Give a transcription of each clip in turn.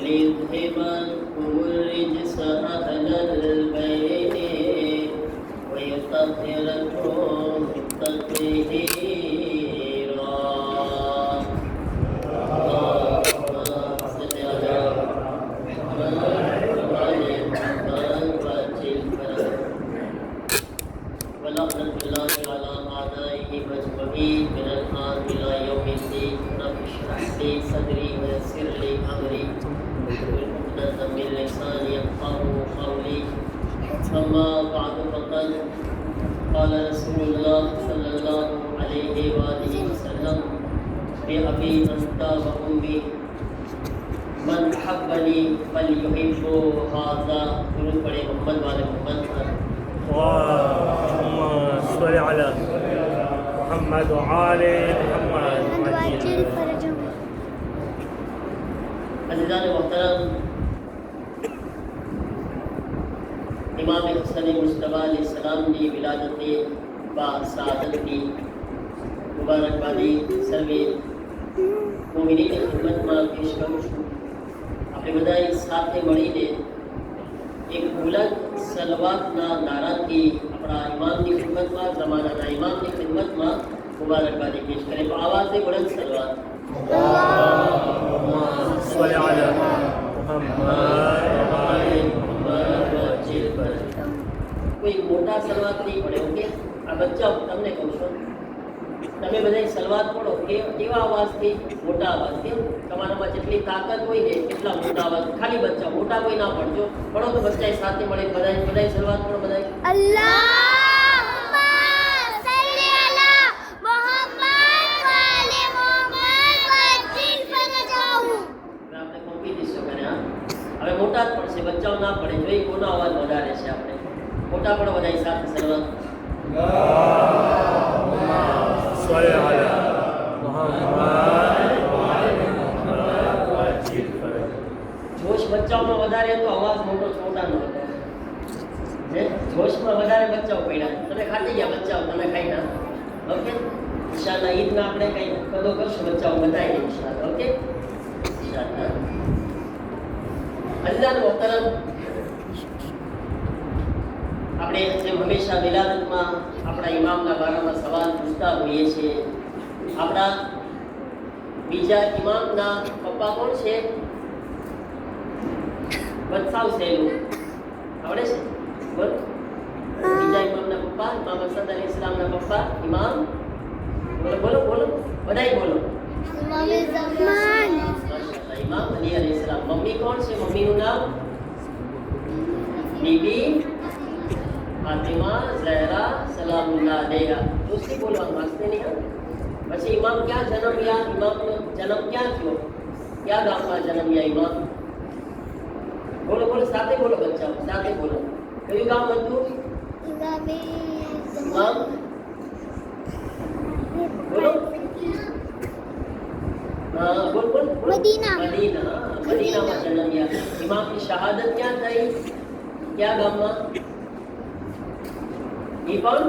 ليذهب عنكم الرجس أهل البيت ويطهركم تطهيرا. ولعنة الله على أعدائه أجمعين من الآن إلى يوم الدين. رب اشرح لي صدري ويسر لي أمري واحلل عقدة من لساني يفقهوا قولي. أما بعد فقد قال رسول الله صلى الله عليه وآله وسلم بأبي أنت وأمي من أحبني فليحب هذا. درود पढ़े मोहम्मद वाले मोहम्मद पर। اللهم صل على محمد وآل محمد وعجل فرجهم. अज़ीज़ान मोहतरम, इमाम हसन मुश्तबा अलैहिस्सलाम की विलादत बासआदत की मुबारकबादी सर्वे મોમિનીની ખિદમતમાં પેશ કરું છું. આપણે બધાએ સાથે મળીને એક બુલંદ સલવાતના નારાથી આપણા ઇમામની ખિદમતમાં, જમાનાના ઇમામની ખિદમતમાં મુબારકબાદી પેશ કરે. તો આવાજે બુલંદ સલવાત. صل على محمد. કોઈ મોટા સલવાત નહીં પડે. ઓકે, આ બચ્ચા તમને કહું છું, તમે બધા સલવાત પડો કેવા અવાજથી? મોટા અવાજથી. તમારામાં જેટલી તાકાત હોય ને એટલા મોટા અવાજ. ખાલી બચ્ચા, મોટા કોઈ ના પડજો. પડો તો બચ્ચા સાથે મળે બધા સલવાત પડો બધા. અલ્લાહુમ્મા સલ્લી અલા મુહમ્મદ વ આલી મુહમ્મદ વજિલ ફરજાહુ. આપણે કોમ્પિટિશન કરે. હા, હવે મોટા જ પડશે, બચ્ચાઓ ના પડે. જોઈ કોનો અવાજ વધારે છે. આપણે મોટા પડો બધા સાથે સલવાત. صل على محمد وآل محمد وعجل فرجهم. જોશ બચ્ચાઓમાં વધારે તો અવાજ મોટો છોટા નો હતો. જે જોશમાં વધારે બચ્ચાઓ પડ્યા. તમે ખાતી ગયા બચ્ચાઓ, તમે ખાઈ ના. ઓકે, ઇન્શાઅલ્લાહ ઈદમાં આપણે કઈ કદો કરશું, બચ્ચાઓ બધાય ઇન્શાઅલ્લાહ. ઓકે, ઇન્શાઅલ્લાહ. અઝીઝાન મોહતરમ, આપણે જેમ હંમેશા વિલાદતમાં આપણા ઇમામના બારામાં સવાલ પૂછતા હોઈએ છીએ. આપણા બીજા ઇમામના પપ્પા કોણ છે? બતાવ સહેલું આવડે છે? બોલ. બીજા ઇમામના પપ્પા, ઇમામ હસન અલૈહિસ્સલામના પપ્પા ઇમામ. બોલો બોલો બોલો, બધાય બોલો. ઇમામ ઝમાન. માશાઅલ્લાહ, ઇમામ અલી અલૈહિસ્સલામ. મમ્મી કોણ છે? મમ્મીનું નામ બીબી ફાતિમા ઝહરા સલામુલ્લાહ અલૈહા. દોસ્તી બોલવાનું વાસ્તે નહીં. હા, પછી ઇમામ ક્યાં જન્મ્યા? ઇમામનો જન્મ ક્યાં થયો? ક્યાં ગામમાં જન્મ્યા ઇમામ? બોલો બોલો, સાથે બોલો બચ્ચાઓ, સાથે બોલો. કયું ગામ હતું ઇમામ? બોલો. હા, બોલ બોલ બોલ. મદીના. મદીનામાં જન્મ્યા. ઇમામની શહાદત ક્યાં થઈ? ક્યાં ગામમાં? એ પણ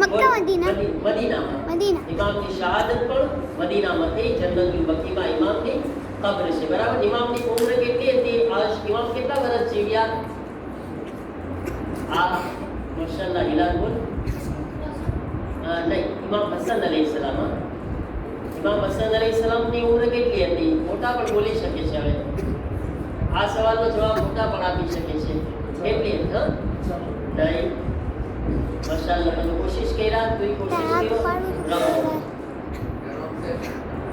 મક્કા મદીના. મદીનામાં. મદીના. ઇમામની શહાદત પણ મદીનામાં થઈ. જન્નતુલ બકીમાં ઇમામની કબ્ર છે. બરાબર. ઇમામની ઉંમર કેટલી હતી? આજ ઇમામ કેટલા વર્ષ જીવ્યા? આ માશાઅલ્લાહ હિલાલ બોલ. નહીં, ઇમામ હસન અલૈહિસ્સલામ. ઇમામ હસન અલૈહિસ્સલામની ઉંમર કેટલી હતી? મોટા પણ બોલી શકે છે. હવે આ સવાલનો જવાબ મોટા પણ આપી શકે છે. કેટલી હતી? હા, નહીં, માશાઅલ્લાહ. તમે કોશિશ કર્યા, તું કોશિશ કર્યો.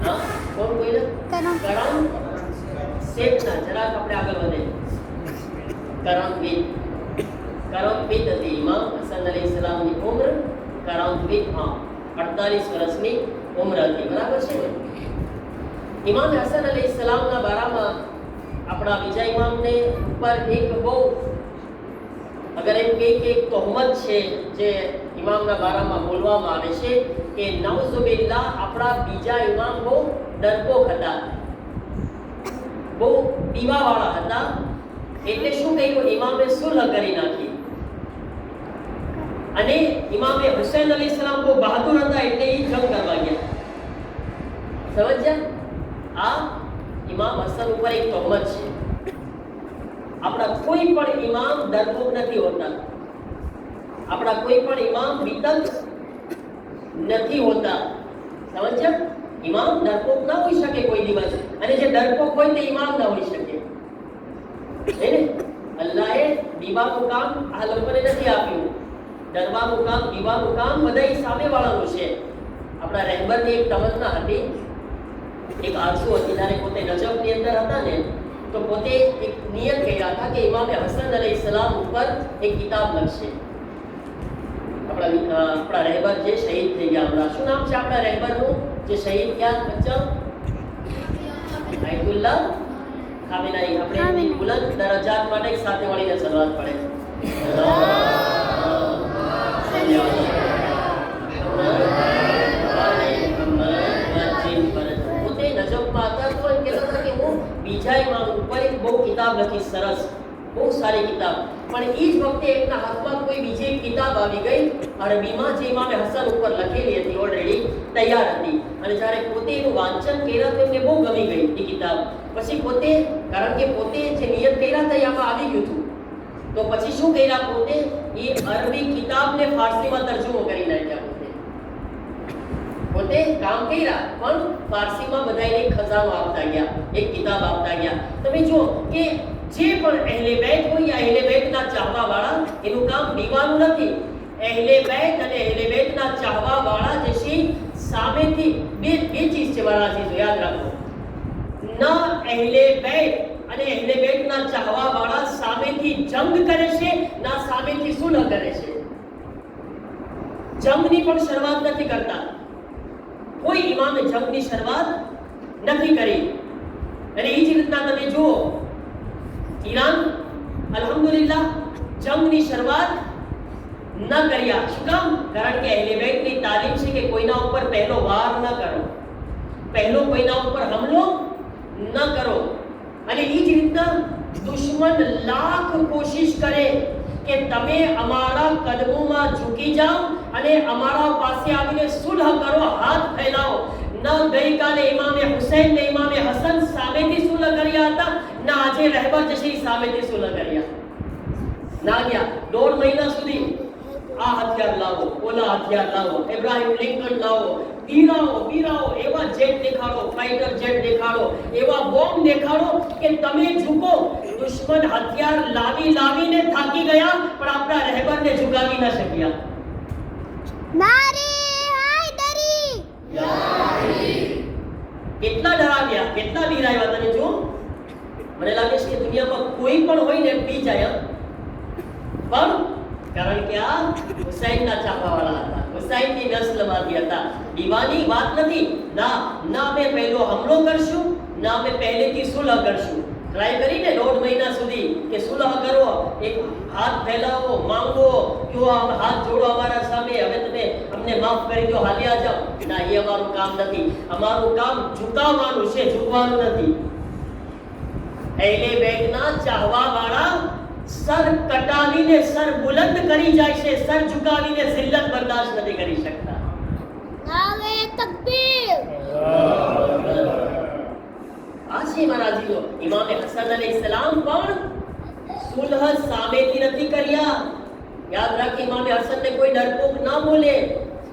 હા, કોણ બોલ્યા? કરમ શેખના. જરાક આપણે આગળ વધે. કરમબીત હતી ઇમામ હસન અલૈહિસ્સલામની ઉંમર. કરમબીત, હા, 48 વર્ષની ઉંમર હતી. બરાબર છે ને? ઇમામ હસન અલૈહિસ્સલામના બારામાં આપણા બીજા ઇમામને ઉપર એક બહુ, અગર એમ કે એક તહોમત છે જે ઇમામના બારામાં બોલવામાં આવે છે કે નઉઝુબિલ્લાહ આપણા બીજા ઇમામ બહુ ડરપોક હતા, બહુ દીવાવાળા હતા. એટલે શું કહ્યું? ઇમામે સુલહ કરી નાખી. અને ઇમામે હુસૈન અલૈહિસ્સલામ બહુ બહાદુર હતા એટલે એ જંગ કરવા ગયા. સમજ્યા? આ ઇમામ હસન ઉપર એક તહોમત છે. આપણા કોઈ પણ ઇમામ ડરપોક નથી હોતા. આપણા કોઈ પણ ઇમામ વિતક નથી હોતા. સમજ્યા? ઇમામ ડરપોક ના હોઈ શકે કોઈ દિવસ, અને જે ડરપોક હોય તે ઇમામ ના હોઈ શકે. એને અલ્લાહે દીવાનું કામ આ લોકોને નથી આપ્યું. ડરવાનું કામ, દીવાનું કામ બધા સામે વાળાનું છે. આપણા રહેબરની એક તમન્ના હતી, એક આરઝુ હતી. જ્યારે પોતે નજફની અંદર હતા ને, તો પોતે એક નિયત કર્યા હતા કે ઇમામે હસન અલૈહિસ્સલામ ઉપર એક કિતાબ લખશે. આપણા રહેબર જે શહીદ થઈ ગયા હમણાં, શું નામ છે આપણા રહેબરનું જે શહીદ ગયા બચ્ચા? આયતુલ્લાહ ખામેનાઈ. આપણે એમની બુલંદ દરજાત માટે એક સાથે મળીને સલાવત પડે. પોતે નજફમાં હતા તો એમ કહેતા હતા કે હું બીજા ઇમામ ઉપર એક બહુ કિતાબ લખી, સરસ, બહુ સારી કિતાબ. પણ એ જ વખતે એમના હાથમાં કોઈ બીજી એક કિતાબ આવી ગઈ અરબીમાં, જે ઇમામે હસન ઉપર લખેલી હતી, ઓલરેડી તૈયાર હતી. અને જ્યારે પોતે એનું વાંચન કર્યા તો એમને બહુ ગમી ગઈ એ કિતાબ. પછી પોતે, કારણ કે પોતે જે નિયત કર્યા હતા એ આમાં આવી ગયું હતું, તો પછી શું કર્યા? પોતે એ અરબી કિતાબને ફારસીમાં તરજુમો કરી નાખ્યા. પોતે કામ કર્યા, પણ ફારસીમાં બધાને ખજાનો આપતા ગયા, એક કિતાબ આપતા ગયા. તમે જો કે જે પણ અહેલે બેત હોય યા અહેલે બેતના ચાહવા વાળા, એનું કામ દીવાનું નથી. અહેલે બેત અને અહેલે બેતના ચાહવા વાળા જે છે સામેથી બે ચીજ છે મારા ચીજો યાદ રાખો. ના અહેલે બેત અને અહેલે બેતના ચાહવા વાળા સામેથી જંગ કરે છે, ના સામેથી સુલહ કરે છે. જંગની પણ શરૂઆત નથી કરતા. કોઈ ઇમામે જંગની શરૂઆત નથી કરી. અને એ જ રીતના તમે જુઓ, ઈરાન અલ્હમ્દુલિલ્લાહ જંગની શરૂઆત ન કર્યા. શું કામ? કારણ કે અહેલે બેતની તાલીમ છે કે કોઈના ઉપર પહેલો વાર ન કરો, પહેલો કોઈના ઉપર હુમલો ન કરો. અને એ જ રીતના દુશ્મન લાખ કોશિશ કરે કે તમે અમારા કદમોમાં ઝૂકી જાઓ અને અમારા પાસે આવીને સુલહ કરો, હાથ ફેલાવો. ન ગઈકાલે ઇમામે હુસૈન ને ઇમામે હસન સામેથી સુલહ કર્યા હતા, ના આજે રહેબર જશી સામેથી સુલહ કર્યા. ના ગયા 1.5 મહિના સુધી આ હથિયાર લાવો, ઓલા હથિયાર લાવો, ઇબ્રાહિમ લિંકન લાવો, બીરાઓ એવા જેટ દેખાડો, ફાઇટર જેટ દેખાડો, એવા બોમ્બ દેખાડો કે તમે ઝૂકો. દુશ્મન હથિયાર લાવીને થાકી ગયા, પણ આપણા રહેબરને ઝુકાવી ન શક્યા. નારે હાયદરી! કેટલા ડરાવ્યા, કેટલા બીરાવ્યા. તમે જો, મને લાગે છે કે દુનિયામાં કોઈ પણ હોય ને પી જાય, પણ કારણ કે આ હુસૈનના ચાહવાવાળા હતા, હુસૈનની નસ્લમાંથી હતા. દીવાની વાત નથી. ના અમે પહેલો હુમલો કરશું, ના અમે પહેલેથી સુલહ કરશું. ટ્રાય કરીને 1.5 મહિના સુધી કે સુલહ કરો, એક હાથ ફેલાવો, માંગો, કે હાથ જોડો અમારા સામે, હવે તમે અમને માફ કરી દો, હાલ્યા જાઓ. ના, એ અમારું કામ નથી. અમારું કામ ઝુકાવવાનું છે, ઝૂકવાનું નથી. અહેલે બેતના ચાહવા વાળા સર કટાવીને સર બુલંદ કરી જાય છે, સર ઝુકાવીને જિલ્લત બર્દાશ્ત નથી કરી શકતા. નારે તકબીર! આશી મહારાજીનો ઇમામે હસન અલૈહિસ્સલામ પણ સુલહ સામેથી નથી કર્યા. યાદ રાખી, ઇમામે હસનને કોઈ ડરપોક ના બોલે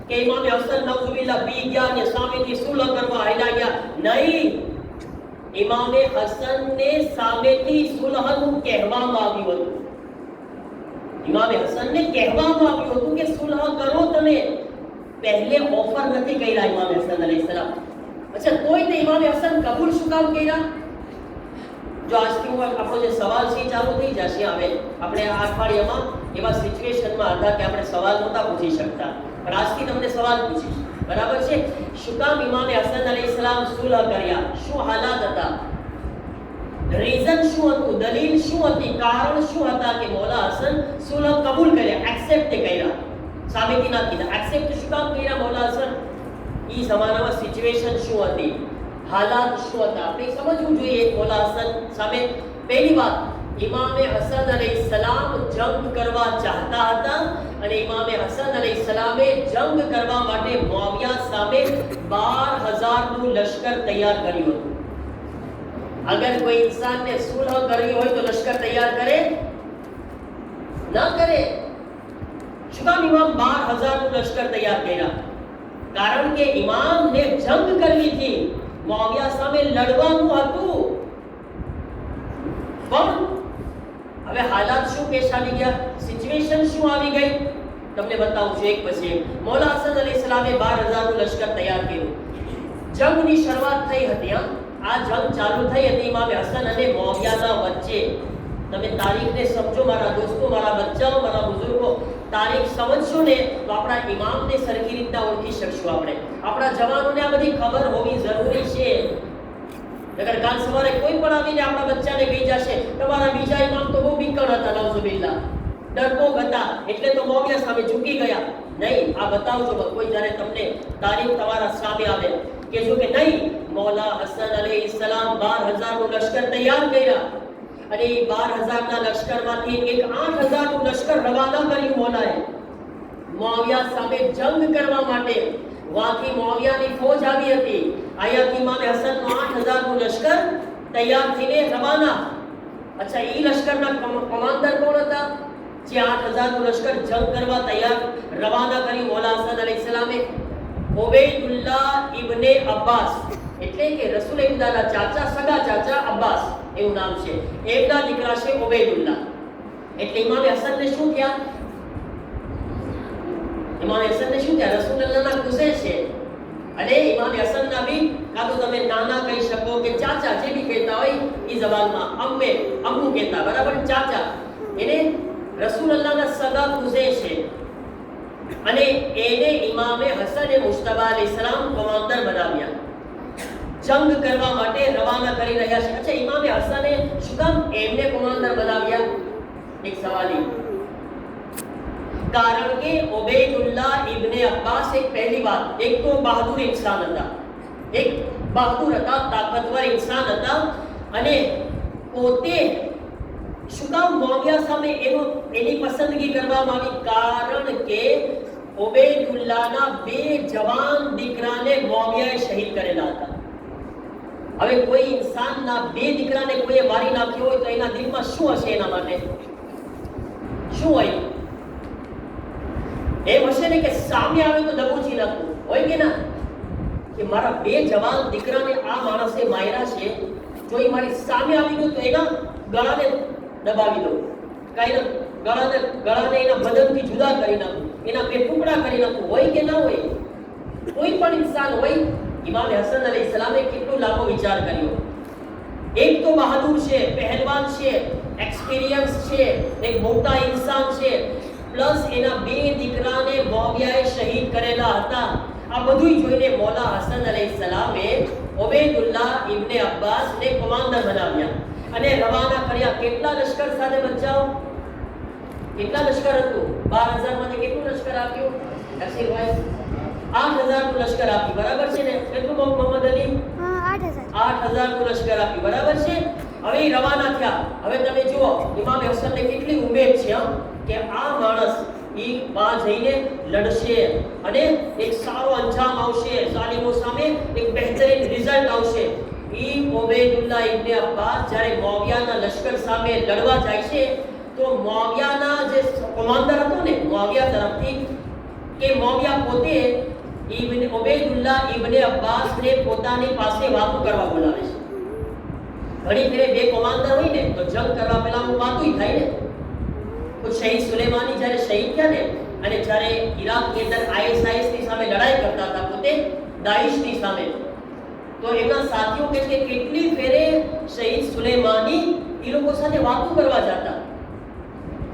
કે ઇમામે હસન નઉઝુબિલ્લાહ પી ગયા ને સામેથી સુલહ કરવા હાલ્યા ગયા. નહીં, ઇમામે હસનને સામેથી સુલહનું કહેવામાં આવ્યું હતું. ઇમામે હસનને કહેવામાં આવ્યું હતું કે સુલહ કરો તમે. પહેલે ઓફર નથી કર્યા ઇમામે હસન અલૈહિસ્સલામ. અચ્છા, તોય તે ઇમામે હસન કબૂલ શું કામ કર્યા? જો આજથી આપણો જે સવાલ છે ચાલુ થઈ જશે. હવે આપણે આ અઠવાડિયામાં એવા સિચ્યુએશનમાં હતા કે આપણે સવાલ નહોતા પૂછી શકતા, પણ આજથી તમને સવાલ પૂછીશ. બરાબર છે? શું કામ ઇમામે હસન અલૈહિસ્સલામ સુલહ કર્યા? શું હાલાત હતા? રીઝન શું હતું? દલીલ શું હતી? કારણ શું હતા કે મૌલા હસન સુલહ કબૂલ કર્યા, એક્સેપ્ટ કર્યા, સામેથી ના કીધા. એક્સેપ્ટ શું કામ કર્યા મૌલા હસન? ઈ જમાનામાં સિચ્યુએશન શું હતી, હાલાત શું હતા, આપણે સમજવું જોઈએ. મૌલા હસન સામે પહેલી વાત, ઇમામે હસન અલૈહિસ્સલામ જંગ કરવા ચાહતા હતા, અને ઇમામે હસન અલૈહિસ્સલામે જંગ કરવા માટે મુઆવિયા સામે 12,000 નું લશ્કર તૈયાર કર્યું હતું. अगर कोई इंसान ने सुलह करवी હોય તો લશ્કર તૈયાર કરે ના કરે? શું કામ ઇમામ 12000 નું લશ્કર તૈયાર કર્યા? કારણ કે ઇમામને જંગ કરવી હતી, મુઆવિયા સામે લડવાનું હતું. પણ હવે હાલાત શું પેશ આવી ગયા, સિચ્યુએશન શું આવી ગઈ, તમને બતાવું છું એક પછી એક. મૌલા હસન અલૈહિસ્સલામે 12000 નું લશ્કર તૈયાર કર્યું. જંગની શરૂઆત થઈ હતી. આ જંગ ચાલુ થઈ હતી ઇમામ હસન અને મુઆવિયાના વચ્ચે. તમે તારીખને સમજો મારા દોસ્તો, મારા બચ્ચાઓ, મારા બુઝુર્ગો. તારીખ સમજશો ને તો આપણા ઇમામને સરખી રીતના ઓળખી શકશું. આપણા જવાનોને આ બધી ખબર હોવી જરૂરી છે. અગર કાલ સવારે કોઈ પણ આવીને આપણા બચ્ચાને કહી જશે તમારા બીજા ઇમામ તો બહુ બીકણ હતા, નાઉઝુબિલ્લાહ, ડરપોક હતા, એટલે તો મુઆવિયા સામે ઝૂકી ગયા. નહીં, આ બતાવજો. કોઈ જ્યારે તમને તારીખ તમારા સામે આવે કહેજો કે નહીં, મૌલા હસન અલૈહિસ્સલામ 12000 નું લશ્કર તૈયાર કર્યા અને એ 12000 ના લશ્કરમાંથી એક 8000 નું લશ્કર રવાના કર્યું મૌલાએ મુઆવિયા સામે જંગ કરવા માટે. વાથી મુઆવિયાની ફૌજ આવી હતી. આયાથી ઇમામ હસન નું 8000 નું લશ્કર તૈયાર થઈને રવાના. અચ્છા, એ લશ્કરના કમાન્ડર કોણ હતા જે 8000 નું લશ્કર જંગ કરવા તૈયાર રવાના કર્યું મૌલા હસન અલૈહિસ્સલામે? ઉબૈદુલ્લાહ ઇબ્ને અબ્બાસ, એટલે કે રસૂલ ઇમદાદના ચાચા, સગા ચાચા અબ્બાસ એવું નામ છે. એમના દીકરા છે ઉબૈદુલ્લાહ. એટલે ઇમામ હસન ને શું થયા? ઇમામ હસન ને શું થયા? રસૂલુલ્લાહના કુઝે છે. અને ઇમામ હસનના બી કાં તો તમે નાના કહી શકો કે ચાચા, જે બી કહેતા હોય એ જબાનમાં અમ્મે, અમ્મુ કહેતા, બરાબર? ચાચા એને રસૂલુલ્લાહના સગા કુઝે છે. અને એને ઇમામે હસન મુજતબા અલૈહિસ્સલામ કમાન્ડર બનાવ્યા. જંગ કરવા માટે રવાના કરી રહ્યા છે. અચ્છા, ઇમામે હસને શું કામ એમને કમાન્ડર બનાવ્યા? એક સવાલી. કારણ કે ઉબૈદુલ્લાહ ઇબ્ને અબ્બાસ એક પહેલી વાત, એક તો બહાદુર ઇન્સાન હતા, એક બહાદુર હતા, તાકાતવર ઇન્સાન હતા. અને પોતે શું કામ મુઆવિયા સામે એની પસંદગી કરવામાં આવી? કારણ કે ઉબૈદુલ્લાહના 2 જવાન દીકરાને મુઆવિયાએ શહીદ કરેલા હતા. હવે કોઈ ઇન્સાનના 2 દીકરાને કોઈએ મારી નાખ્યો હોય તો એના દિલમાં શું હશે? એના માટે શું હોય? એમ હશે ને કે સામે આવે તો દબોચી નાખવું હોય કે ના, કે મારા 2 જવાન દીકરાને આ માણસે માર્યા છે, જો એ મારી સામે આવી ગયો તો એના ગળાને દબાવી દઉં, કાંઈ ગળાને એના બદનથી જુદા કરી નાખું, એના 2 ટુકડા કરી નાખું. હોય કે ના હોય? કોઈ પણ ઇન્સાન હોય. ઇમામ હસન અલૈહિસ્સલામે કેટલો લાંબો વિચાર કર્યો. એક તો બહાદુર છે, પહેલવાન છે, એક્સપિરિયન્સ છે, એક મોટા ઇન્સાન છે, પ્લસ એના 2 દીકરાને મુઆવિયાએ શહીદ કરેલા હતા. આ બધું જોઈને મૌલા હસન અલૈહિસ્સલામે ઉબૈદુલ્લાહ ઇબ્ને અબ્બાસને કમાન્ડર બનાવ્યા અને રવાના કર્યા. કેટલા લશ્કર સાથે બચ્ચાઓ? કેટલા લશ્કર હતું? 12000 માંથી કેટલું લશ્કર આપ્યું? નસીરભાઈ 8000 નું લશ્કર આપ્યું, બરાબર છે ને? કેટલું મોહમ્મદ અલી? 8000 નું લશ્કર આપ્યું, બરાબર છે? હવે રવાના થયા. હવે તમે જુઓ ઇમામ હસનને કેટલી ઉમેદ છે કે આ માણસ ઈ બા જઈને લડશે અને એક સારો અંજામ આવશે, ઝાલિમો સામે એક બહેતરીન રિઝલ્ટ આવશે. ઈ ઉબૈદુલ્લાહ ઇબ્ને અબ્બાસ જ્યારે મુઆવિયાના લશ્કર સામે લડવા જાય છે તો મુઆવિયાના જે કમાન્ડર હતો ને મુઆવિયા તરફથી, કે મુઆવિયા પોતે ઉબૈદુલ્લાહ ઇબ્ને અબ્બાસને પોતાની પાસે વાતો કરવા બોલાવે છે. ઘણી ફેરે 2 કમાન્ડર હોય ને તો જંગ કરવા પહેલા વાતો થાય ને. તો શહીદ સુલેમાની જ્યારે શહીદ થયા ને, અને જ્યારે ઈરાકની અંદર ISIS ની સામે લડાઈ કરતા હતા, પોતે દાઈશની સામે, તો એમના સાથીઓ કહે કે કેટલી ફેરે શહીદ સુલેમાની એ લોકો સાથે વાતો કરવા જતા.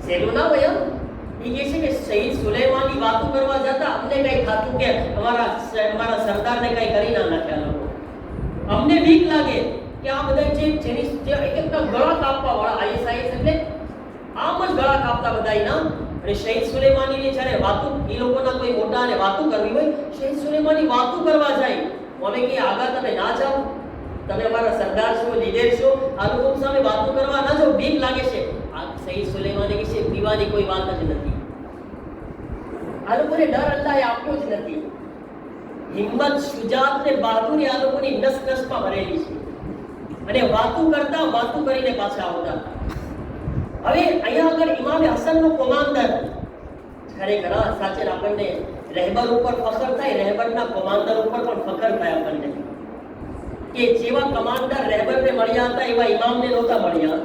સહેલું ના હોય. એ કહે છે કે શહીદ સુલેમાની વાતો કરવા જતા અમને કઈ થાતું કે અમારા સરદારને કઈ કરી ના નાખ્યા લોકો. અમને બીક લાગે કે આ બધા જે એકદમ ગળા કાપવા વાળા ISIS, એટલે આમ જ ગળા કાપતા બધાય ના. અને શહીદ સુલેમાનીની જ્યારે વાતો, એ લોકોના કોઈ મોટાને વાતો કરવી હોય, શહીદ સુલેમાની વાતો કરવા જાય, અમે કે આગળ તમે ના જાઓ, તમે અમારા સરદાર છો, લીડર છો, આ લોકો સામે વાતો કરવા ના જાઓ, બીક લાગે છે. આ શહીદ સુલેમાની વિશે પીવાની કોઈ વાત જ નથી. આ લોકોને ડર અલ્લાહે આપ્યો જ નથી. હિંમત, શુજાત ને બહાદુરી આ લોકોની નસ નસમાં ભરેલી છે. અને વાતું કરીને પાછા આવતા. હવે અહીંયા આગળ ઇમામે હસનનો કોમાન્ડર ખરેખર સાચે આપણને રહેબર ઉપર ફખર થાય, રહેબરના કોમાન્ડર ઉપર પણ ફખર થાય આપણને કે જેવા કમાન્ડર રહેબરને મળ્યા હતા એવા ઇમામને નહોતા મળ્યા.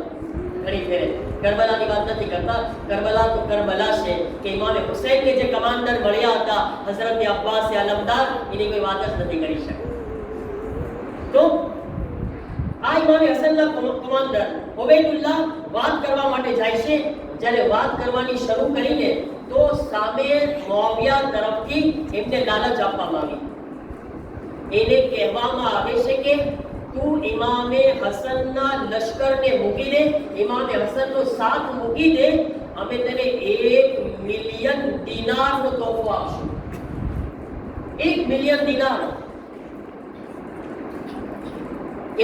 ઘણી ફેરે કરબલાની વાત નથી કરતા, કરબલા તો કરબલા છે કે ઇમામે હુસૈનને જે કમાન્ડર મળ્યા હતા હઝરત અબ્બાસ અલમદાર, એની કોઈ વાત જ નથી કરી શકતા. તો આ ઇમામે હસનના કમાન્ડર ઉબૈદુલ્લાહ વાત કરવા માટે જાય છે. જ્યારે વાત કરવાની શરૂ કરીને તો સામે મુઆવિયા તરફથી એમને લાલચ આપવામાં આવી. એને કહેવામાં આવે છે કે તું ઇમામે હસનના લશ્કરને મૂકી દે, ઇમામે હસનનો સાથ મૂકી દે, અમે તને 1 મિલિયન દિનારનો તોહફો આપશું. 1 મિલિયન દિનાર.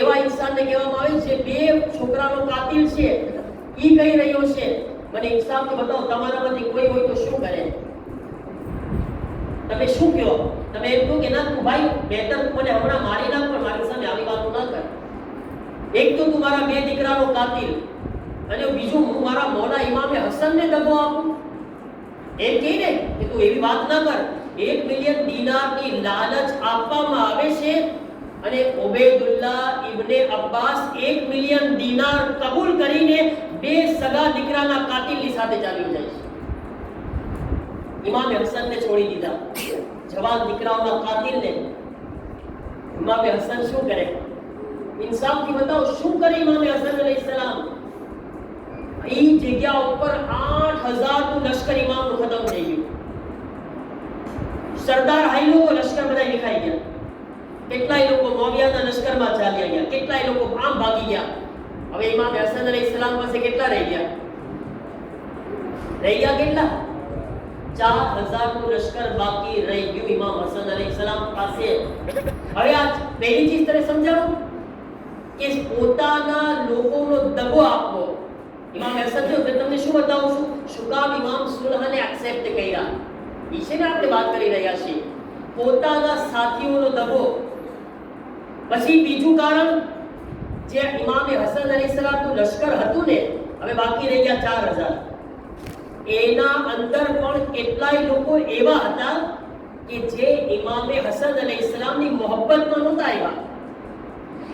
એવા ઇન્સાનને કહેવામાં આવે છે બે છોકરાનો કાતિલ છે, ઈ કહી રહ્યો છે મને ઇન્સાફથી બતાવો તમારામાંથી કોઈ હોય તો શું કરે? તમે શું કહો? તમે એમ કહો કે ના તું ભાઈ બેટર મને હમણાં મારી નાખ, પણ મારી સામે આવી વાતો ના કર. એક તો તું મારા બે દીકરાનો કાતિલ, અને બીજું હું મારા મોલા ઇમામે હસનને દગો આપું. એમ કહી ને કે તું એવી વાત ના કર. 1 મિલિયન દિનારની લાલચ આપવામાં આવે છે અને ઉબૈદુલ્લાહ ઇબ્ને અબ્બાસ 1 મિલિયન દિનાર કબૂલ કરીને બે સગા દીકરાના કાતિલની સાથે ચાલી જાય છે. ઇમામે હસનને છોડી દીધા, જવાન દીકરાઓના કાતિલને. ઇમામે હસન શું કરે? ઇન્સાફથી બતાવો શું કરે ઇમામે હસન અલૈહિસ્સલામ? એ જગ્યા ઉપર 8000 નું લશ્કર ઇમામનું ખતમ થઈ ગયું. સરદાર હાઈલો લશ્કર બધા વિખાઈ ગયા. કેટલાય લોકો મુઆવિયાના લશ્કરમાં ચાલ્યા ગયા, કેટલાય લોકો આમ ભાગી ગયા. હવે ઇમામ હસન અલૈહિસ્સલામ પાસે કેટલા રહી ગયા? કેટલા? 4000 નું લશ્કર બાકી રહી ગયું ઇમામ હસન અલૈહિસ્સલામ પાસે. હવે આ પહેલી ચીજ તને સમજાવું કે પોતાના લોકોનો દગો આપવો. ઇમામ હસન જો તમને શું બતાવું છું, શું કામ ઇમામ સુલહને એક્સેપ્ટ કર્યા એ છે ને આપણે વાત કરી રહ્યા છીએ. પોતાના સાથીઓનો દગો. પછી બીજું કારણ, જે ઇમામે હસન અલૈહિસ્સલામનું લશ્કર હતું ને, હવે બાકી રહી ગયા 4000, એના અંદર પણ કેટલાય લોકો એવા હતા કે જે ઇમામે હસન અલૈહિસ્સલામની મોહબ્બતમાં નહોતા આવ્યા.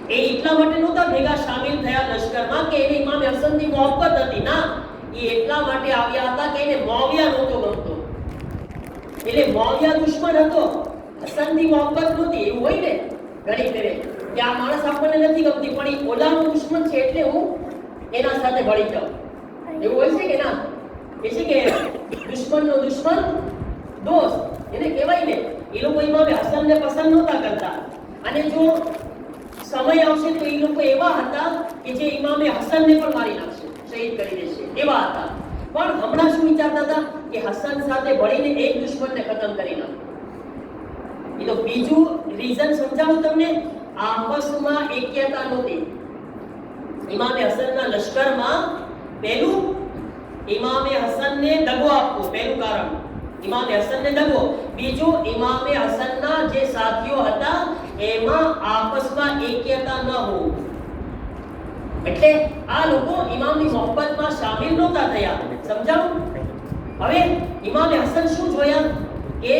એ એટલા માટે નહોતા ભેગા શામિલ થયા લશ્કરમાં કે એને ઇમામે હસનની મોહબ્બત હતી. ના, એ એટલા માટે આવ્યા હતા કે એને મુઆવિયા નહોતો ગમતો. એટલે મુઆવિયા દુશ્મન હતો, હસનની મોહબ્બત નહોતી. એવું હોય ને ઘણી ફેરે કે આ માણસ આપણને નથી ગમતી, પણ એ ઓલાનો દુશ્મન છે એટલે હું એના સાથે ભળી જાઉં. એવું હોય છે કે ના? એ છે કે દુશ્મનનો દુશ્મન દોસ્ત એને કહેવાય ને. એ લોકો ઇમામે હસનને પસંદ નહોતા કરતા, અને જો સમય આવશે તો એ લોકો એવા હતા કે જે ઇમામે હસનને પણ મારી નાખશે, શહીદ કરી દેશે, એવા હતા. પણ હમણાં શું વિચારતા હતા કે હસન સાથે ભળીને એક દુશ્મનને ખતમ કરી નાખો. એ તો બીજું રીઝન સમજાવું તમને. આપસમાં એક્યતા નહોતી ઇમામે હસનના લશ્કરમાં. પહેલું, ઇમામે હસનને દગો આપવો, પહેલું કારણ ઇમામે હસનને દગો. બીજું, ઇમામે હસનના જે સાથીઓ હતા એમાં આપસમાં એક્યતા ન હોવું. એટલે આ લોકો ઇમામની મોહબ્બતમાં શામિલ નહોતા થયા. સમજાવું? હવે ઇમામે હસન શું જોયા કે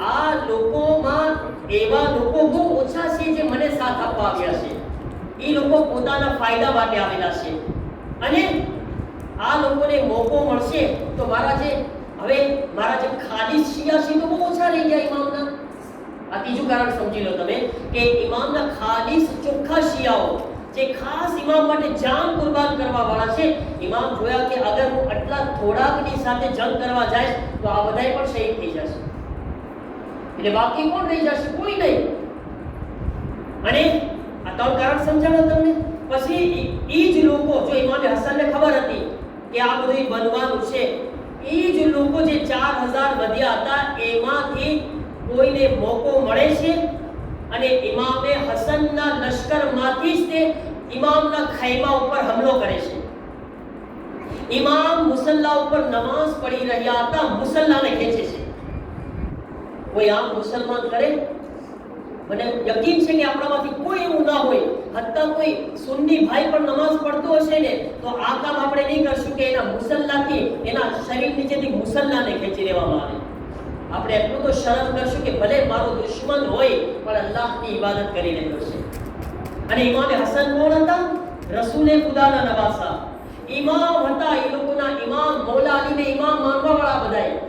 આ લોકોમાં એવા લોકો બહુ ઓછા છે જે મને સાથ આપવા આવ્યા છે. એ લોકો પોતાના ફાયદા માટે આવેલા છે, અને આ લોકોને મોકો મળશે તો મારા જે ખાલીસ શિયા છે તો બહુ ઓછા રહી ગયા ઇમામના. આ ત્રીજું કારણ સમજી લો તમે કે ઇમામના ખાલીસ ચોખ્ખા શિયાઓ જે ખાસ ઇમામ માટે જાન કુરબાન કરવા વાળા છે. ઇમામ જોયા કે અગર હું આટલા થોડાકની સાથે જંગ કરવા જાય તો આ બધાય પણ શહીદ થઈ જશે, એટલે બાકી કોણ રહી જશે? કોઈ નહીં. અને આ ત્રણ કારણ સમજાણો તમને. પછી એ જ લોકો, જો ઇમામે હસનને ખબર હતી કે આ બધું બનવાનું છે, એ જ લોકો જે 4000 વધ્યા હતા એમાંથી કોઈને મોકો મળે છે અને ઇમામે હસનના લશ્કરમાંથી જ તે ઇમામના ખૈમા ઉપર હુમલો કરે છે. ઇમામ મુસલ્લા ઉપર નમાઝ પઢી રહ્યા હતા, મુસલ્લાને ખેંચે છે. કોઈ આમ મુસલમાન કરે? મને યકીન છે કે આપણામાંથી કોઈ એવું ના હોય હત્તા કોઈ સુન્ની ભાઈ પણ નમાઝ પડતો હશે ને તો આ કામ આપણે નહીં કરશું કે એના મુસલ્લાથી એના શરીર નીચેથી મુસલ્લાને ખેંચી લેવામાં આવે. આપણે એટલું તો શરમ કરશું કે ભલે મારો દુશ્મન હોય પણ અલ્લાહની ઇબાદત કરી રહ્યો છે. અને ઇમામ હસન કોણ હતા? રસૂલે ખુદાના નવાસા ઇમામ હતા. એ લોકોના ઇમામ મૌલા અલીને ઇમામ માનવા વાળા બધાય.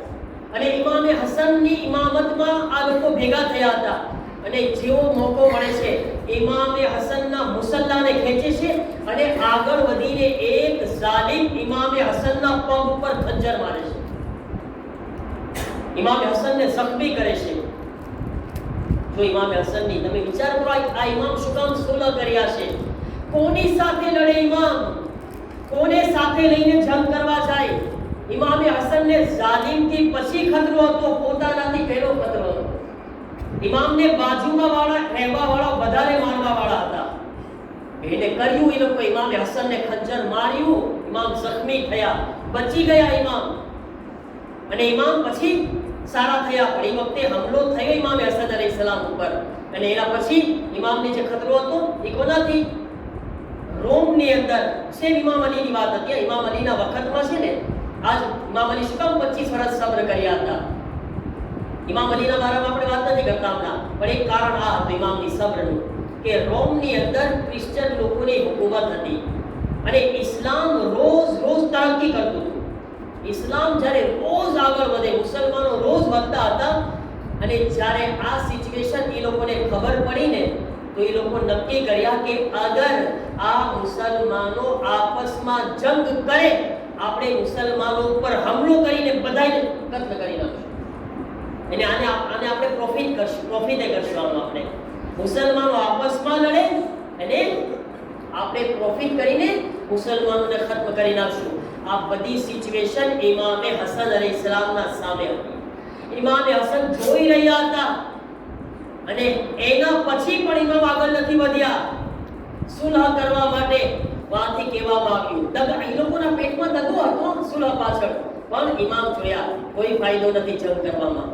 અને ઇમામ હસનની ઇમામતમાં આ લોકો ભેગા થયા હતા. અને જેવો મોકો મળે છે ઇમામ હસનના મુસલ્લાને ખેંચે છે અને આગળ વધીને એક ઝાલિમ ઇમામ હસનના પગ ઉપર ખંજર મારે છે. ઇમામ હસનને જખ્મી કરે છે. જો ઇમામ હસનની તમે વિચાર કરો આ ઇમામ શું કામ સુલહ કર્યા છે? કોની સાથે લડે ઇમામ? કોને સાથે લઈને જંગ કરવા જાય? ઇમામ હસનને ઝાલિમથી પછી ખતરો હતો, પોતાનાથી પહેલો ખતરો હતો. ઇમામને બાજુમાં વાળા રહેવા વાળા વધારે મારવા વાળા હતા. એને કર્યું એ લોકો ઇમામ હસનને ખંજર માર્યું. ઇમામ જખ્મી થયા, બચી ગયા ઇમામ. અને ઇમામ પછી સારા થયા. પણ એ વખતે હુમલો થયો ઇમામ હસન અલૈહિસ્સલામ ઉપર. અને એના પછી ઇમામને જે ખતરો હતો એ કોનાથી? રોમની અંદર સેમ ઇમામ અલીની વાત હતી. ઇમામ અલીના વખતમાં છે ને આજ ઇમામ અલી શું કામ 25 વર્ષ સબ્ર કર્યા હતા? ઇમામ અલીના બારામાં આપણે વાત નથી કરતા હમણાં, પણ એક કારણ આ હતું ઇમામની સબ્રનું કે રોમની અંદર ક્રિશ્ચિયન લોકોની હુકુમત હતી અને ઇસ્લામ રોજ તરક્કી કરતું હતું. ઇસ્લામ જ્યારે રોજ આગળ વધે, મુસલમાનો રોજ વધતા હતા. અને જ્યારે આ સિચ્યુએશન એ લોકોને ખબર પડી ને તો એ લોકો નક્કી કર્યા કે અગર આ મુસલમાનો આપસમાં જંગ કરે, આપણે મુસલમાનો ઉપર હુમલો કરીને બધાને કત્લ કરી નાખશું. અને આને આપણે પ્રોફિટ કરશું આપણે. મુસલમાનો આપસમાં લડે અને આપણે પ્રોફિટ કરીને મુસલમાનોને ખત્મ કરી નાખશું. આ બધી સિચ્યુએશન ઇમામ હસન અલૈહિસ્સલામના સામે હતી. ઇમામ હસન જોઈ રહ્યા હતા અને એના પછી પણ ઇમામ આગળ નથી વધ્યા સુલહ કરવા માટે. વાથી કહેવામાં આવ્યું દગા, એ લોકોના પેટમાં દગો હતો સુલહ પાછળ, પણ ઇમામ જોયા કોઈ ફાયદો નથી જંગ કરવામાં.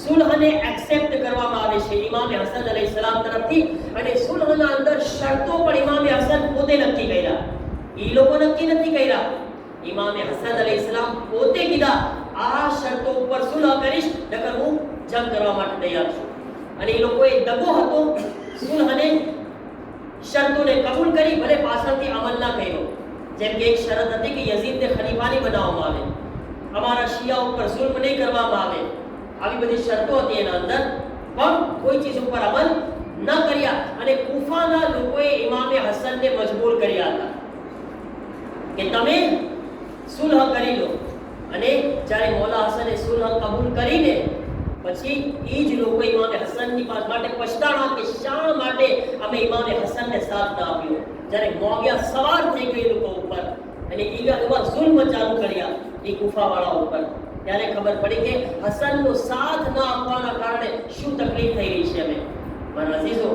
સુલહને એક્સેપ્ટ કરવામાં આવે છે ઇમામ હસન અલૈહિસ્સલામ તરફથી. અને સુલહના અંદર શરતો પણ ઇમામ હસન પોતે નક્કી કર્યા. એ લોકો નક્કી નથી કર્યા. ઇમામ હસન અલૈહિસ્સલામ પોતે કીધા આ શરતો ઉપર સુલહ કરીશ, નકર હું જંગ કરવા માટે તૈયાર છું. અને એ લોકોએ દગો હતો સુલહને શરતોને કબૂલ કરી, ભલે પાછળથી અમલ ના કર્યો. જેમ કે એક શરત હતી કે યઝીદને ખલીફા નહીં બનાવવામાં આવે, અમારા શિયા ઉપર જુલ્મ નહીં કરવામાં આવે. આવી બધી શરતો હતી એના અંદર, પણ કોઈ ચીજ ઉપર અમલ ન કર્યા. અને કૂફાના લોકોએ ઇમામે હસનને મજબૂર કર્યા હતા કે તમે સુલહ કરી લો. અને જ્યારે મૌલા હસને સુલહ કબૂલ કરીને પછી એ જ લોકો ઇમામે હસનની માટે પછતાણા કે શા માટે અમે ઇમામે હસનને સાથ ના આપ્યો. જ્યારે મુઆવિયા સવાર થઈ ગઈ લોકો ઉપર અને એવા જુલ્મ ચાલુ કર્યા એ કૂફાવાળા ઉપર, ત્યારે ખબર પડી કે હસનનો સાથ ન આપવાના કારણે શું તકલીફ થઈ રહી છે. અમે મારા અઝીઝો,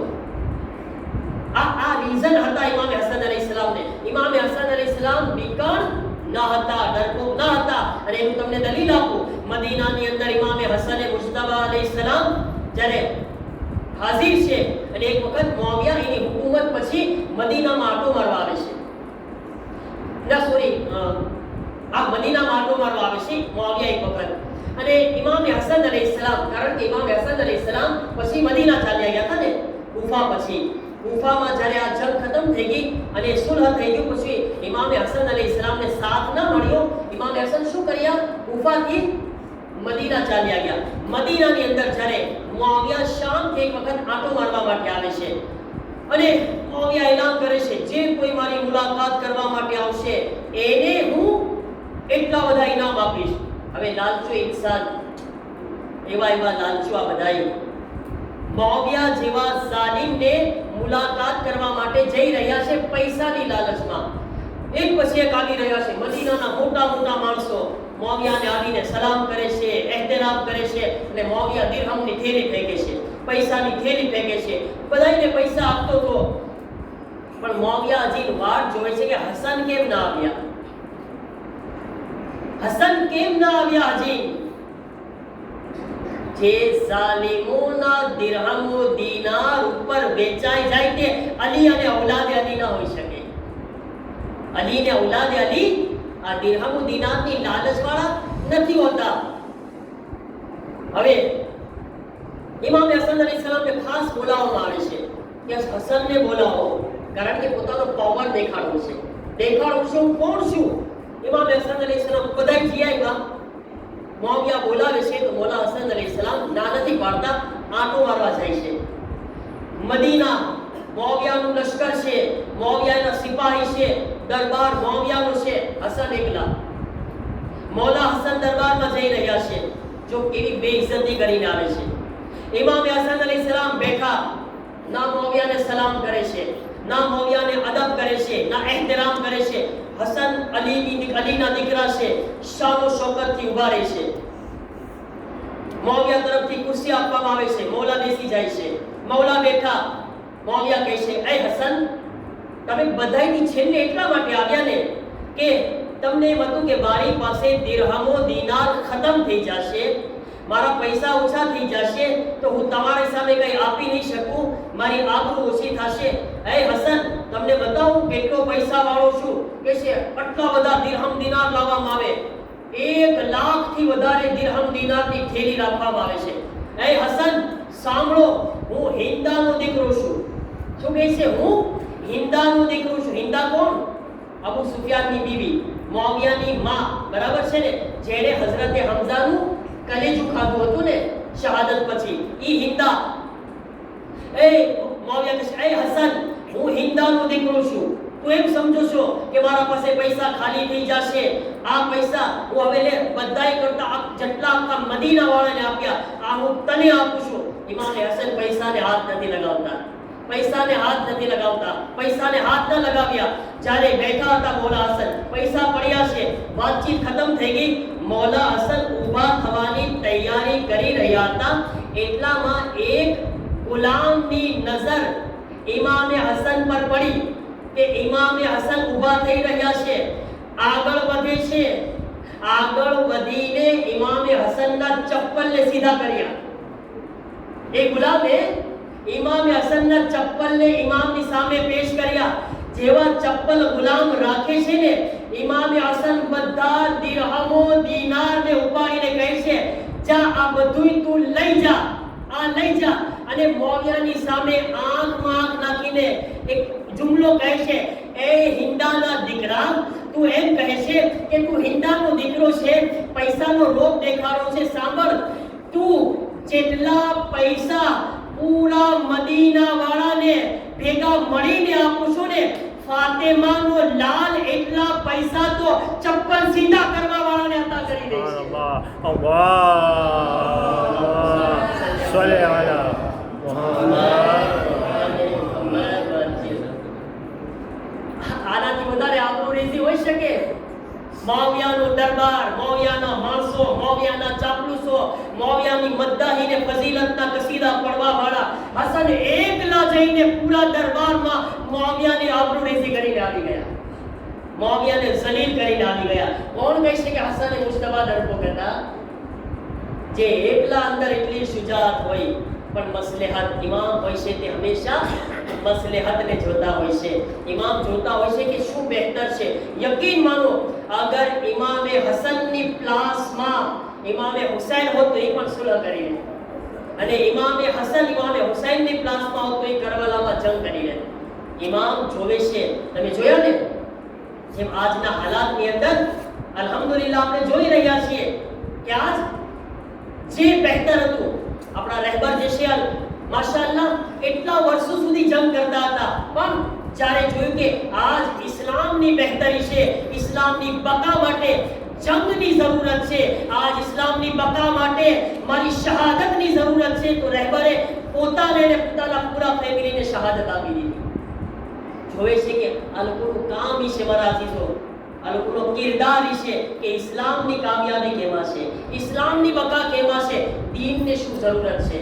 આ રીઝન હતા ઇમામ હસન અલૈહિસ્સલામને. ઇમામ હસન અલૈહિસ્સલામ બીકણ ન હતા, ડરપોક ન હતા. અને હું તમને દલીલ આપું, મદીનાની અંદર ઇમામ હસન મુજતબા અલૈહિસ્સલામ જ્યારે હાજર છે અને એક વખત મુઆવિયા એની હુકુમત પછી મદીનામાં આટો મારવા આવે છે. મદીનામાં આટો મારવા આવે છે મુઆવિયા એક વખત. અને ઇમામ હસન અલૈહિસ્સલામ, કારણ કે ઇમામ હસન અલૈહિસ્સલામ પછી મદીના ચાલ્યા ગયા હતા ને કૂફા પછી. કૂફામાં જ્યારે આ જંગ ખતમ થઈ ગઈ અને સુલહ થઈ ગયું, પછી ઇમામ હસન અલૈહિસ્સલામને સાથ ન મળ્યો. ઇમામ હસન શું કર્યા? કૂફાથી મદીના ચાલ્યા ગયા. મદીનાની અંદર જ્યારે મુઆવિયા શામથી એક વખત આંટો મારવા માટે આવે છે અને મુઆવિયા એલાન કરે છે જે કોઈ મારી મુલાકાત કરવા માટે આવશે એને હું એટલા બધા ઇનામ આપીશ. હવે લાલચુ ઇન્સાન, એવા લાલચુ આ બધાય મુઆવિયા જેવા ઝાલિમને મુલાકાત કરવા માટે જઈ રહ્યા છે પૈસાની લાલચમાં. એક પછી એક આવી રહ્યા છે. મદીનાના મોટા મોટા માણસો મુઆવિયાને આવીને સલામ કરે છે, એહતરામ કરે છે. અને મુઆવિયા દિરહમની થેલી ફેંકે છે, પૈસાની થેલી ફેંકે છે, બધાને પૈસા આપતો હતો. પણ મુઆવિયા હજી વાટ જોવે છે કે હસન કેમ ના આવ્યા, હસન કેમ ના આવ્યા હજી. જે ઝાલિમોના દિરહમો દિનાર ઉપર વેચાઈ જાય તે અલી અને ઔલાદ અલી ના હોઈ શકે. અલી ને ઔલાદ અલી આ દિરહમો દિનારની લાલચવાળા નથી હોતા. હવે ઇમામ હસન અલૈહિસ્સલામને ખાસ બોલાવવામાં આવે છે કે હસનને બોલાવો, કારણ કે પોતાનો પાવર દેખાડવું છે. દેખાડવું છું કોણ છું. ઇમામ હસન અલૈહિસ્સલામ બધા જીયા મુઆવિયા બોલાવે છે તો મૌલા હસન અલૈહિસ્સલામ ના નથી પાડતા, આંટો મારવા જાય છે. મદીના મુઆવિયાનું લશ્કર છે, મુઆવિયાના સિપાહી છે, દરબાર મુઆવિયાનો છે. હસન એકલા મૌલા હસન દરબારમાં જઈ રહ્યા છે. જો કેવી બેઇજ્જતી કરીને આવે છે. ઇમામ હસન અલૈહિસ્સલામ બેઠા, ના મુઆવિયાને સલામ કરે છે, ના મુઆવિયાને અદબ કરે છે, ના એહતરામ કરે છે. હસન અલીના દીકરા છે, શાન ઓ શૌકતથી ઊભા રહે છે. મુઆવિયા તરફથી ખુરશી આપવામાં આવે છે, મૌલા બેસી જાય છે. મૌલા બેઠા, મુઆવિયા કહે છે, એ હસન, તમે બધાયની છેલ્લે એટલા માટે આવ્યા ને કે તમને એમ હતું કે મારી પાસે દિરહમો દિનાર ખતમ થઈ જશે, મારા પૈસા ઓછા થઈ જશે તો હું તમારી સામે કઈ આપી નહીં શકું, મારી આબરૂ ઓછી થશે. એ હસન, તમને બતાવું કેટલો પૈસા વાળો છું. કે છે આટલા બધા દિરહમ દિનાર લાવવામાં આવે, 1 લાખથી વધારે દિરહમ દિનારની થેલી રાખવામાં આવે છે. એ હસન સાંભળો, હું હિંદાનો દીકરો છું. શું કહે છે? હું હિંદાનો દીકરો છું. હિંદા કોણ? અબુ સુફિયાનની બીવી, મુઆવિયાની માં, બરાબર છે ને, જેણે હઝરતે હમઝાનું કલેજું ખાધું હતું ને શહાદત પછી, ઈ હિંદા. એ મુઆવિયા કહે, એ હસન, હું હિંદાનો દીકરો છું. તું એમ સમજો છો કે મારા પાસે પૈસા ખાલી થઈ જશે, આ પૈસા હું હવે લે બધાય કરતા જેટલા આખા મદીના વાળાને આપ્યા, આ હું તને આપું છું. ઇમામે હસન પૈસાને હાથ નથી લગાવતા, પૈસાને હાથ નથી લગાવતા, પૈસાને હાથ ન લગાવ્યા. જ્યારે બેઠા હતા મૌલા હસન, પૈસા પડ્યા છે, વાતચીત ખતમ થઈ ગઈ, મૌલા હસન ઊભા થવાની તૈયારી કરી રહ્યા હતા. એટલામાં એક ગુલામની નજર ઇમામે હસન પર પડી કે ઇમામે હસન ઊભા થઈ રહ્યા છે, આગળ વધે છે. આગળ વધીને ઇમામે હસનના ચપ્પલને સીધા કર્યા. એ ગુલામે ઇમામે હસનના ચપ્પલને ઇમામની સામે પેશ કર્યા. જેવા ચપ્પલ ગુલામ રાખે છે ને, ઇમામે હસન બધા દિરહમો દિનારને ઉપાડીને કહે છે, જા આ બધુંય તું લઈ જા, આ લઈ જા. અને મુઆવિયાની સામે આંખમાં આંખ નાખીને એક જુમલો કહે છે, એ હિંદાના દીકરા, તું એમ કહે છે કે તું હિંદાનો દીકરો છે, પૈસાનો લોભ દેખાડો છે. સાંભળ, તું જેટલા પૈસા પૂરા મદીના વાળાને ભેગા મળીને આપું છું ને, ફાતિમાનો લાલ એટલા પૈસા તો ચપ્પલ સીધા કરવા વાળાને અતા કરી દે છે. આનાથી વધારે આપણું રેઝી હોઈ શકે? મુઆવિયાનો દરબાર, મુઆવિયાના માણસો, મુઆવિયાના ચાપલુસો, મુઆવિયાની મદ્દાહીને ફઝીલતના કસીદા પડવા વાળા હસન એકલા જઈને પૂરા દરબારમાં મુઆવિયાની આબરૂ રેઝી કરીને આવી ગયા, મુઆવિયાને ઝલીલ કરીને આવી ગયા. કોણ કહે છે કે હસન મુસ્તફા ડરપોક હતા? જે એકલા અંદર એટલી શુજાત હોય પણ મસલહત, ઇમામ હોય છે તે હંમેશા મસલહતને જોતા હોય છે. ઇમામ જોતા હોય છે કે શું બહેતર છે. યકીન માનો, અગર ઇમામે હસનની પ્લાસમાં ઇમામે હુસૈન હોત તો એ પણ સુલહ કરી લે, અને ઇમામે હસન ઇમામે હુસૈનની પ્લાસમાં હોત તો એ કરબલામાં જંગ કરી લે. ઇમામ જોવે છે. તમે જોયા ને, જેમ આજના હાલાતની અંદર અલ્હમ્દુલિલ્લાહ આપણે જોઈ રહ્યા છીએ કે આજ જે બહેતર હતું, આપણા રહેબર જે છે માશાઅલ્લાહ એટલા વર્ષો સુધી જંગ કરતા હતા, પણ જ્યારે જોયું કે આજ ઇસ્લામની બહેતરી છે, ઇસ્લામની બકા માટે જંગની જરૂરત છે, આજ ઇસ્લામની બકા માટે મારી શહાદતની જરૂરત છે, તો રહેબરે પોતાને અને પોતાના પૂરા ફેમિલીને શહાદત આપી દીધી. જોવે છે કે આ લોકોનું કામ છે, મારા અઝીઝો, આ લોકોનો કિરદાર છે કે ઇસ્લામની કામયાબી કેવા છે, ઇસ્લામની બકા કેવા છે, દીનને શું જરૂરત છે.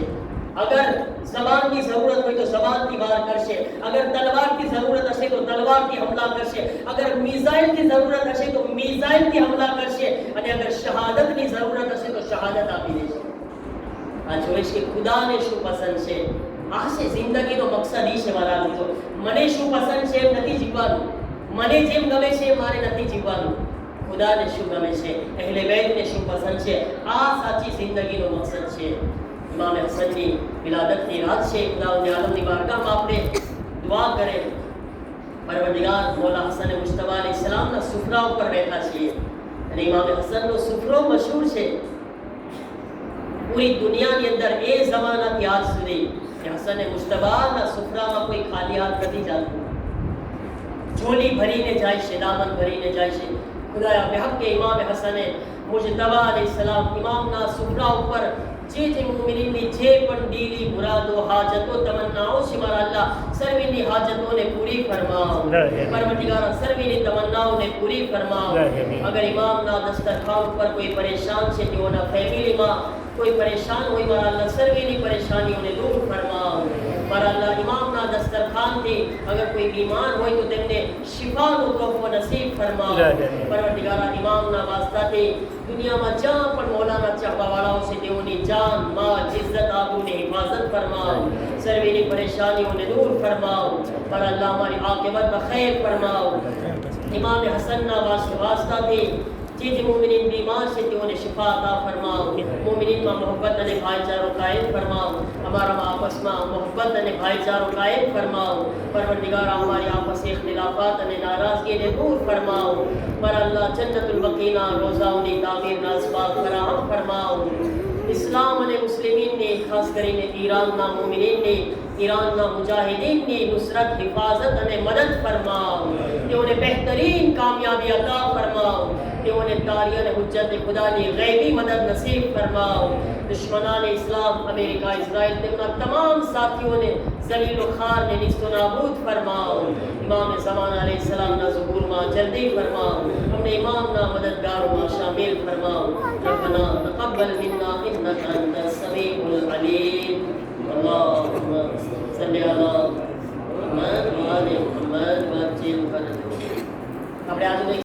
અગર ज़बान ज़रूरत हो तो ज़बान की वार करशे, अगर तलवार की ज़रूरत हशे तो तलवार की हमला करशे, अगर मिसाइल की ज़रूरत हशे तो मिसाइल की हमला करशे, અને अगर शहादत की ज़रूरत हशे तो शहादत आपी देशे. આ જોઈશ કે ખુદાને શું પસંદ છે. આ છે જિંદગીનો મકસદ. ઈ છે મારા મિત્રો. મને શું પસંદ છે એમ નથી જીવવાનું, મને જેમ ગમે છે મારે નથી જીવવાનું. ખુદાને શું ગમે છે, અહેલે બેતને શું પસંદ છે, આ સાચી જિંદગીનો મકસદ છે. ઇમામ હસનની વિલાદતની રાત છે. ખુદાવંદ આલમની બારગાહમાં આપણે દુઆ કરે. પરવરદિગાર મૌલા હસન મુજતબા અલૈહિસ્સલામના સુફરા ઉપર બેઠા છીએ અને ઇમામ હસનનો સુફરો મશહૂર છે પૂરી દુનિયાની અંદર. એ જમાનાથી આજ સુધી કે હસન મુજતબાના સુફરામાં કોઈ ખાલી હાથ નથી જતું. ઝોલી ભરીને જાય છે, દામન ભરીને જાય છે. ખુદાયા બેહક ઇમામ હસન મુજતબા અલૈહિસ્સલામ ઇમામના સુફરા ઉપર જે મુમિનીની જે પણ દિલી મુરાદો હાજતો તમન્નાઓ છે મારા અલ્લાહ સર્વની હાજતોને પૂરી ફરમાઓ. પરવરદિગાર સર્વની તમન્નાઓને પૂરી ફરમાઓ. અગર ઇમામના દસ્તરખાન ઉપર કોઈ પરેશાન છે, તેઓના ફેમિલીમાં કોઈ પરેશાન હોય મારા અલ્લાહ સર્વની પરેશાનીઓને દૂર ફરમાઓ. મારા અલ્લાહ ઇમામના દસ્તરખાનથી અગર કોઈ બીમાર હોય તો તેમને શિફાનો તોહફો નસીબ ફરમાઓ. પરવરદિગાર ઇમામના વાસ્તાથી દુનિયામાં જ્યાં પણ મૌલાના ચાહવાવાળાઓ છે તેઓની જાન માલ ઇજ્જત આબરૂની હિફાજત ફરમાઓ. સર્વની પરેશાનીઓને દૂર ફરમાઓ. મારા અલ્લાહ હમારી આકિબત ખૈર ફરમાઓ. ઇમામ હસનના વાસ્તાથી જે મોમિનીન બીમાર છે તેઓને શિફા અતા ફરમાઓ. મોમિનીનમાં મોહબ્બત અને ભાઈચારો કાયમ ફરમાઓ. અમારામાં આપસમાં મોહબ્બત અને ભાઈચારો કાયમ ફરમાઓ. પરવરદિગાર हमारी आपस इख्तिलाफात અને નારાજગીને દૂર ફરમાઓ. મારા અલ્લાહ જન્નતુલ બકીના રોઝાઓની તામીરના અસબાબ ફરાહમ ફરમાઓ. ઇસ્લામ અને મુસ્લિમીનને ખાસ કરીને ઈરાનના મોમિનીનને ઈરાનના મુજાહિદીનની નુસરત હિફાજત અને મદદ ફરમાઓ. તેઓને બહેતરીન કામયાબી અતા ફરમાઓ. તેઓને તારી અને હુજ્જત ખુદાની ગૈબી મદદ નસીબ ફરમાઓ. દુશ્મનાને ઇસ્લામ અમેરિકા ઇઝરાइल તેમના તમામ સાથીઓને ज़लील खार ने निस्त नाबूद फरमाओ. इमाम ज़माना अलैहिस्सलामना ज़ुहूरमा जल्दी फरमाओ. हमने इमामना मददगारों शामिल फरमाओ. रब्बना तक़ब्बल मिन्ना इन्नका अंतस समीउल अलीम. अल्लाहुम्मा सल्लि अला मुहम्मद व आलि मुहम्मद व अज्जिल फरज. આપણે આજે